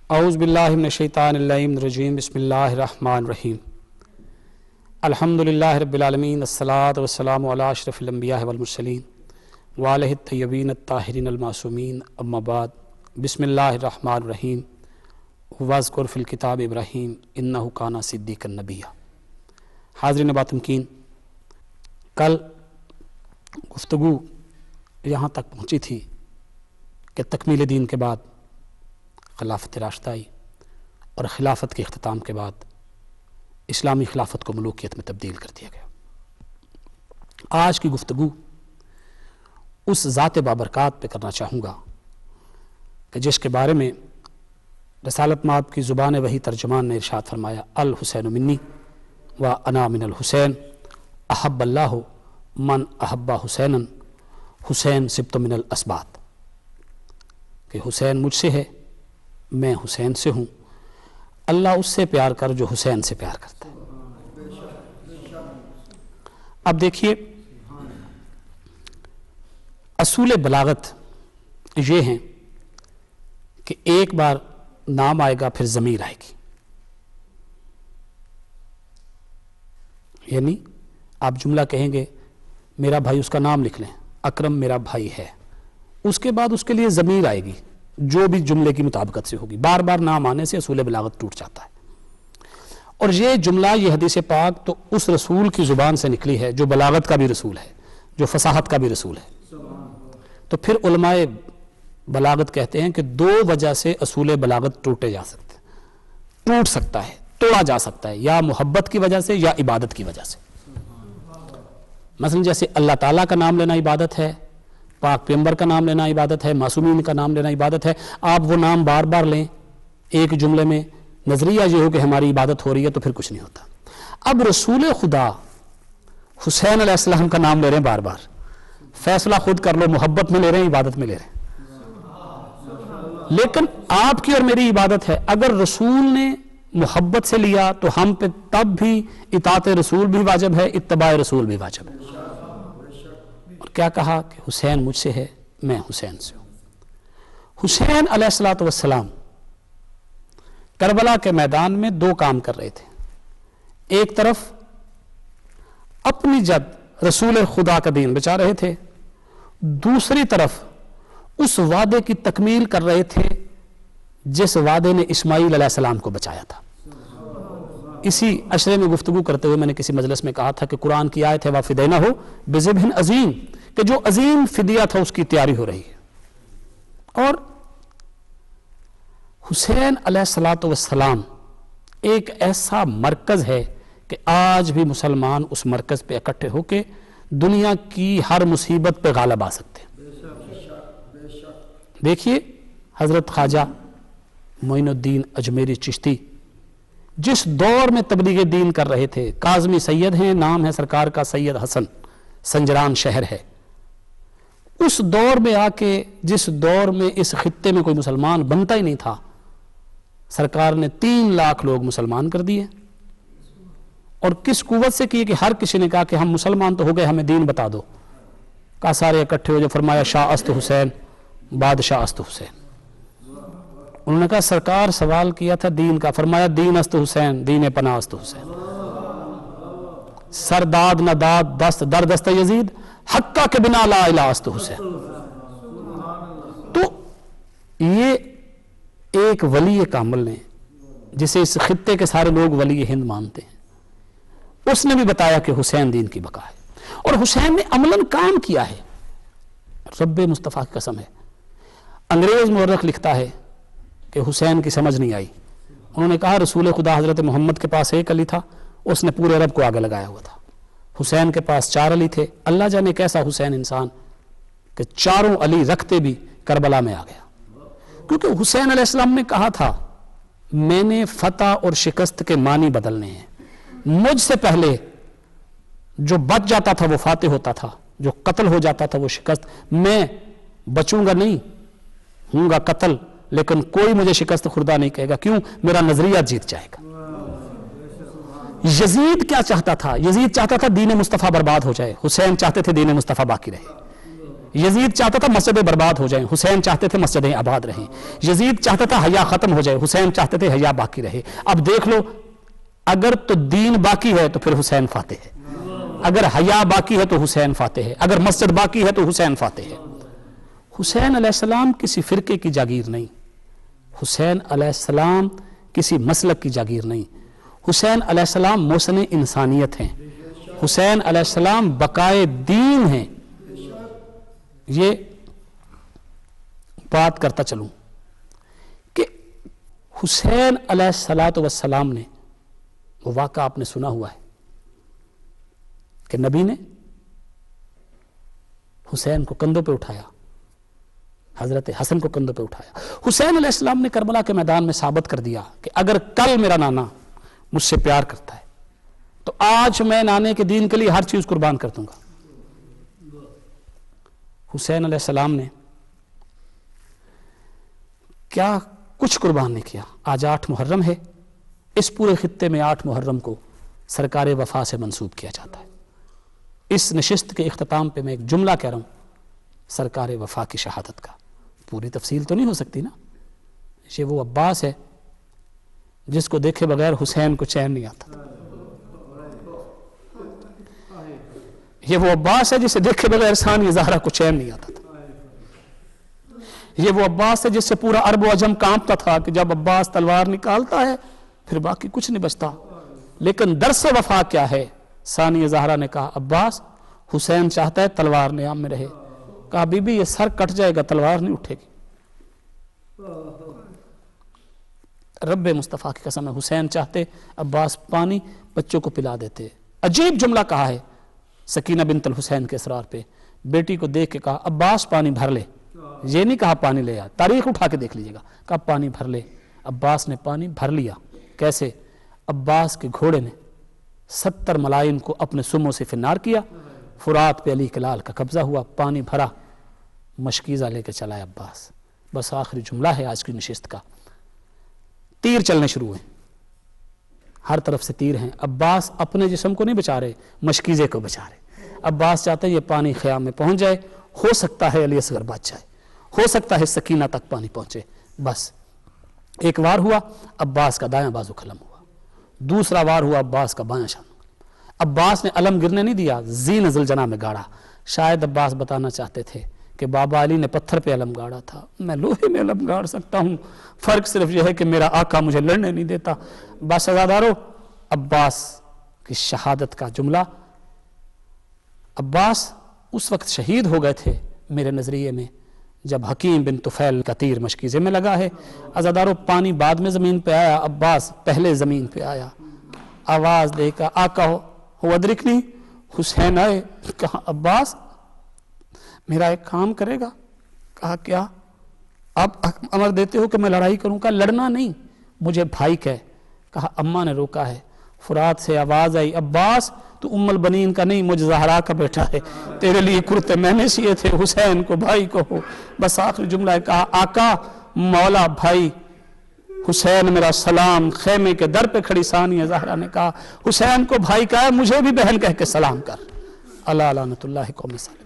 اعوذ باللہ من الشیطان الرجیم بسم اللہ الرحمن الرحیم الحمدللہ رب العالمین الصلاۃ والسلام علی اشرف الانبیاء والمرسلین وآلہ الطیبین الطاہرین المعصومین اما بعد بسم اللہ الرحمن الرحیم واذکر فی الکتاب ابراہیم انہ کان صدیقا نبیہ۔ حاضرین باتمکین، کل گفتگو یہاں تک پہنچی تھی کہ تکمیل دین کے بعد خلافت راشدہ آئی اور خلافت کے اختتام کے بعد اسلامی خلافت کو ملوکیت میں تبدیل کر دیا گیا۔ آج کی گفتگو اس ذات بابرکات پہ کرنا چاہوں گا کہ جس کے بارے میں رسالت مآب کی زبان وحی ترجمان نے ارشاد فرمایا، الحسین منی و انا من الحسین احب اللہ من احب حسینا حسین سبت من الاسبات، کہ حسین مجھ سے ہے، میں حسین سے ہوں، اللہ اس سے پیار کر جو حسین سے پیار کرتا ہے۔ اب دیکھیے، اصول بلاغت یہ ہیں کہ ایک بار نام آئے گا پھر ضمیر آئے گی، یعنی آپ جملہ کہیں گے میرا بھائی، اس کا نام لکھ لیں، اکرم میرا بھائی ہے، اس کے بعد اس کے لیے ضمیر آئے گی جو بھی جملے کی مطابقت سے ہوگی۔ بار بار نام آنے سے اصول بلاغت ٹوٹ جاتا ہے، اور یہ جملہ، یہ حدیث پاک تو اس رسول کی زبان سے نکلی ہے جو بلاغت کا بھی رسول ہے، جو فصاحت کا بھی رسول ہے۔ تو پھر علماء بلاغت کہتے ہیں کہ دو وجہ سے اصول بلاغت ٹوٹے جا سکتے ہیں، ٹوٹ سکتا ہے، توڑا جا سکتا ہے، یا محبت کی وجہ سے یا عبادت کی وجہ سے۔ مثلا جیسے اللہ تعالیٰ کا نام لینا عبادت ہے، پاک پیغمبر کا نام لینا عبادت ہے، معصومین کا نام لینا عبادت ہے، آپ وہ نام بار بار لیں ایک جملے میں، نظریہ یہ ہو کہ ہماری عبادت ہو رہی ہے، تو پھر کچھ نہیں ہوتا۔ اب رسول خدا حسین علیہ السلام کا نام لے رہے ہیں بار بار، فیصلہ خود کر لو، محبت میں لے رہے ہیں عبادت میں لے رہے ہیں، لیکن آپ کی اور میری عبادت ہے۔ اگر رسول نے محبت سے لیا تو ہم پہ تب بھی اطاعت رسول بھی واجب ہے، اتباع رسول بھی واجب ہے۔ اور کیا کہا کہ حسین مجھ سے ہے، میں حسین سے ہوں۔ حسین علیہ السلام کربلا کے میدان میں دو کام کر رہے تھے، ایک طرف اپنی جد رسول خدا کا دین بچا رہے تھے، دوسری طرف اس وعدے کی تکمیل کر رہے تھے جس وعدے نے اسماعیل علیہ السلام کو بچایا تھا۔ اسی عشرے میں گفتگو کرتے ہوئے میں نے کسی مجلس میں کہا تھا کہ قرآن کی آیت ہے وَفِدَيْنَهُ بِذِبْحٍ عظیم، کہ جو عظیم فدیہ تھا اس کی تیاری ہو رہی ہے۔ اور حسین علیہ السلام ایک ایسا مرکز ہے کہ آج بھی مسلمان اس مرکز پہ اکٹھے ہو کے دنیا کی ہر مصیبت پہ غالب آ سکتے ہیں۔ دیکھیے حضرت خواجہ معین الدین اجمیری چشتی جس دور میں تبلیغ دین کر رہے تھے، کاظمی سید ہیں، نام ہے سرکار کا سید حسن، سنجران شہر ہے، اس دور میں آ کے جس دور میں اس خطے میں کوئی مسلمان بنتا ہی نہیں تھا، سرکار نے 3 لاکھ لوگ مسلمان کر دیے۔ اور کس قوت سے کیے کہ ہر کسی نے کہا کہ ہم مسلمان تو ہو گئے، ہمیں دین بتا دو، کہا سارے اکٹھے ہو جو، فرمایا شاہ است حسین بادشاہ است حسین۔ انہوں نے کہا سرکار سوال کیا تھا دین کا، فرمایا دین است حسین، دین پناہ است حسین، سرداد نہ داد دست در دست یزید، حقہ کے بنا لا الہ است حسین۔ تو یہ ایک ولی کامل نے، جسے اس خطے کے سارے لوگ ولی ہند مانتے ہیں، اس نے بھی بتایا کہ حسین دین کی بقا ہے، اور حسین نے عملاً کام کیا ہے، رب مصطفیٰ کی قسم ہے۔ انگریز مورخ لکھتا ہے کہ حسین کی سمجھ نہیں آئی، انہوں نے کہا رسول خدا حضرت محمد کے پاس ایک علی تھا، اس نے پورے عرب کو آگے لگایا ہوا تھا، حسین کے پاس 4 علی تھے، اللہ جانے کیسا حسین انسان کہ 4 علی رکھتے بھی کربلا میں آ گیا۔ کیونکہ حسین علیہ السلام نے کہا تھا میں نے فتح اور شکست کے معنی بدلنے ہیں، مجھ سے پہلے جو بچ جاتا تھا وہ فاتح ہوتا تھا، جو قتل ہو جاتا تھا وہ شکست، میں بچوں گا نہیں، ہوں گا قتل، لیکن کوئی مجھے شکست خوردہ نہیں کہے گا، کیوں؟ میرا نظریہ جیت جائے گا۔ یزید کیا چاہتا تھا؟ یزید چاہتا تھا دین مصطفیٰ برباد ہو جائے، حسین چاہتے تھے دین مصطفیٰ باقی رہے۔ یزید چاہتا تھا مسجدیں برباد ہو جائیں، حسین چاہتے تھے مسجدیں آباد رہیں۔ یزید چاہتا تھا حیا ختم ہو جائے، حسین چاہتے تھے حیا باقی رہے۔ اب دیکھ لو، اگر تو دین باقی ہے تو پھر حسین فاتح ہے، اگر حیا باقی ہے تو حسین فاتح ہے، اگر مسجد باقی ہے تو حسین فاتح ہے۔ حسین علیہ السلام کسی فرقے کی جاگیر نہیں، حسین علیہ السلام کسی مسلک کی جاگیر نہیں، حسین علیہ السلام محسن انسانیت ہیں، حسین علیہ السلام بقائے دین ہیں۔ یہ بات کرتا چلوں کہ حسین علیہ السلام نے، وہ واقعہ آپ نے سنا ہوا ہے کہ نبی نے حسین کو کندھوں پہ اٹھایا، حضرت حسن کو کندھوں پہ اٹھایا۔ حسین علیہ السلام نے کربلا کے میدان میں ثابت کر دیا کہ اگر کل میرا نانا مجھ سے پیار کرتا ہے تو آج میں نانے کے دین کے لیے ہر چیز قربان کر دوں گا۔ حسین علیہ السلام نے کیا کچھ قربان نہیں کیا۔ آج 8 محرم ہے، اس پورے خطے میں 8 محرم کو سرکار وفا سے منسوب کیا جاتا ہے۔ اس نشست کے اختتام پہ میں ایک جملہ کہہ رہا ہوں سرکار وفا کی شہادت کا، پوری تفصیل تو نہیں ہو سکتی نا۔ یہ وہ عباس ہے جس کو دیکھے بغیر حسین کو چین نہیں آتا، یہ وہ عباس ہے جسے دیکھے بغیر ثانیہ زہرا کو چین نہیں آتا تھا، یہ وہ عباس ہے جس سے پورا عرب و عجم کانپتا تھا کہ جب عباس تلوار نکالتا ہے پھر باقی کچھ نہیں بچتا۔ لیکن درس وفا کیا ہے؟ ثانیہ زہرا نے کہا عباس حسین چاہتا ہے تلوار نیام میں رہے۔ کہا بی بی یہ سر کٹ جائے گا، تلوار نہیں اٹھے گی۔ رب مصطفیٰ کی قسم ہے، حسین چاہتے عباس پانی بچوں کو پلا دیتے۔ عجیب جملہ کہا ہے سکینہ بنت الحسین کے اسرار پہ، بیٹی کو دیکھ کے کہا عباس پانی بھر لے، یہ نہیں کہا پانی لے آ، تاریخ اٹھا کے دیکھ لیجئے گا، کہا پانی بھر لے۔ عباس نے پانی بھر لیا۔ کیسے؟ عباس کے گھوڑے نے 70 ملائن کو اپنے سموں سے فنار کیا، فرات پہ علی کلال کا قبضہ ہوا، پانی بھرا، مشکیزہ لے کے چلا عباس۔ بس آخری جملہ ہے آج کی نشست کا۔ تیر چلنے شروع ہیں، ہر طرف سے تیر ہیں۔ عباس اپنے جسم کو نہیں بچا رہے، مشکیزے کو بچا رہے۔ عباس چاہتے ہیں یہ پانی خیام میں پہنچ جائے، ہو سکتا ہے علی اصغر بچ جائے، ہو سکتا ہے سکینہ تک پانی پہنچے۔ بس ایک وار ہوا، عباس کا دایاں بازو کھلم ہوا، دوسرا وار ہوا، عباس کا بایاں شانہ۔ عباس نے علم گرنے نہیں دیا، زین ذوالجناح میں گاڑا۔ شاید عباس بتانا چاہتے تھے کہ بابا علی نے پتھر پہ علم گاڑا تھا، میں لوہے میں علم گاڑ سکتا ہوں، فرق صرف یہ ہے کہ میرا آقا مجھے لڑنے نہیں دیتا۔ بس عزادارو، عباس کی شہادت کا جملہ، عباس اس وقت شہید ہو گئے تھے میرے نظریے میں جب حکیم بن طفیل کا تیر مشکیزے میں لگا ہے۔ عزادارو، پانی بعد میں زمین پہ آیا، عباس پہلے زمین پہ آیا۔ آواز دے کر آقا ہو ادرکنی، حسین آئے، کہا عباس میرا ایک کام کرے گا؟ کہا کیا؟ آپ امر دیتے ہو کہ میں لڑائی کروں؟ کہا لڑنا نہیں، مجھے بھائی کہے۔ کہا اماں نے روکا ہے۔ فرات سے آواز آئی عباس تو ام البنین کا نہیں، مجھ زہرا کا بیٹا ہے، تیرے لیے کرتے میں نے سیے تھے، حسین کو بھائی کو ہو۔ بس آخری جملہ ہے، کہا آقا مولا بھائی حسین میرا سلام۔ خیمے کے در پہ کھڑی ثانیہ زہرا نے کہا حسین کو بھائی کہا ہے، مجھے بھی بہن کہہ کے سلام کر۔ اللہ لعنت اللہ قوم صالح۔